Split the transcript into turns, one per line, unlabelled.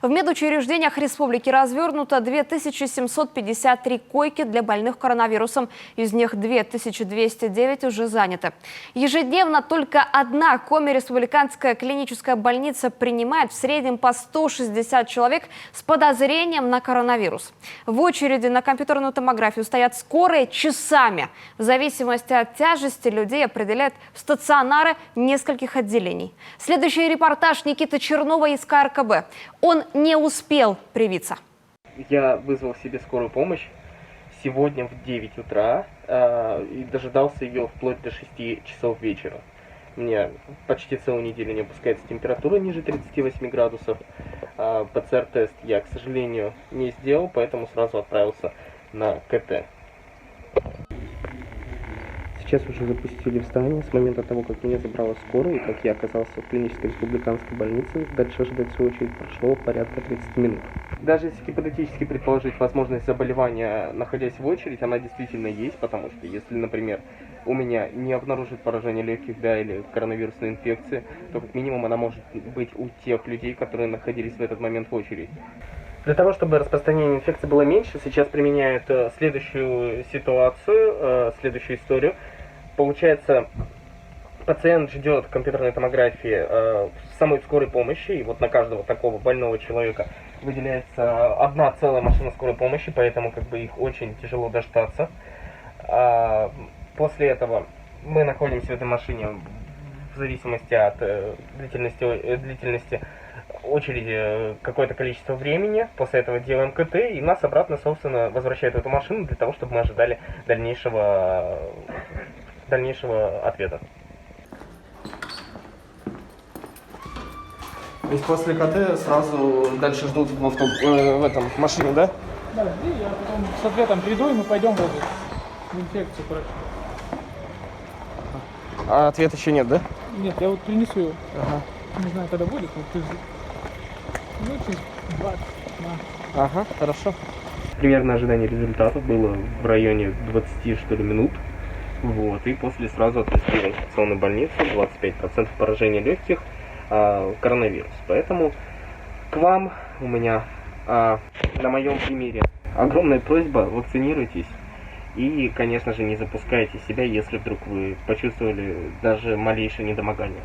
В медучреждениях республики развернуто 2753 койки для больных коронавирусом. Из них 2209 уже заняты. Ежедневно только одна Коми-республиканская клиническая больница принимает в среднем по 160 человек с подозрением на коронавирус. В очереди на компьютерную томографию стоят скорые часами. В зависимости от тяжести людей определяют в стационары нескольких отделений. Следующий репортаж Никиты Чернова из КРКБ. Он не успел привиться.
Я вызвал себе скорую помощь сегодня в 9 утра и дожидался ее вплоть до 6 часов вечера. У меня почти целую неделю не опускается температура ниже 38 градусов. ПЦР-тест я, к сожалению, не сделал, поэтому сразу отправился на КТ. Сейчас уже запустили встание. С момента того, как меня забрала скорая и как я оказался в клинической республиканской больнице, дальше ожидать свою очередь прошло порядка 30 минут. Даже если гипотетически предположить возможность заболевания, находясь в очередь, она действительно есть, потому что если, например, у меня не обнаружит поражение легких, или коронавирусной инфекции, то как минимум она может быть у тех людей, которые находились в этот момент в очереди. Для того, чтобы распространение инфекции было меньше, сейчас применяют следующую ситуацию, следующую историю. Получается, пациент ждет компьютерной томографии в самой скорой помощи, и вот на каждого такого больного человека выделяется одна целая машина скорой помощи, поэтому их очень тяжело дождаться. После этого мы находимся в этой машине в зависимости от длительности очереди какое-то количество времени. После этого делаем КТ, и нас обратно, собственно, возвращают в эту машину для того, чтобы мы ожидали дальнейшего ответа. То есть после КТ сразу дальше ждут в этом машине, да?
Да, и я потом с ответом приду, и мы пойдем в инфекцию, короче.
А ответ еще нет, да?
Нет, я вот принесу его.
Ага.
Не знаю, когда будет, но через 20.
Ага, хорошо. Примерно ожидание результатов было в районе 20 что ли минут. Вот, и после сразу отвезли в инфекционную больницу, 25% поражения легких, коронавирус. Поэтому к вам у меня на моем примере огромная просьба: вакцинируйтесь. И, конечно же, не запускайте себя, если вдруг вы почувствовали даже малейшее недомогание.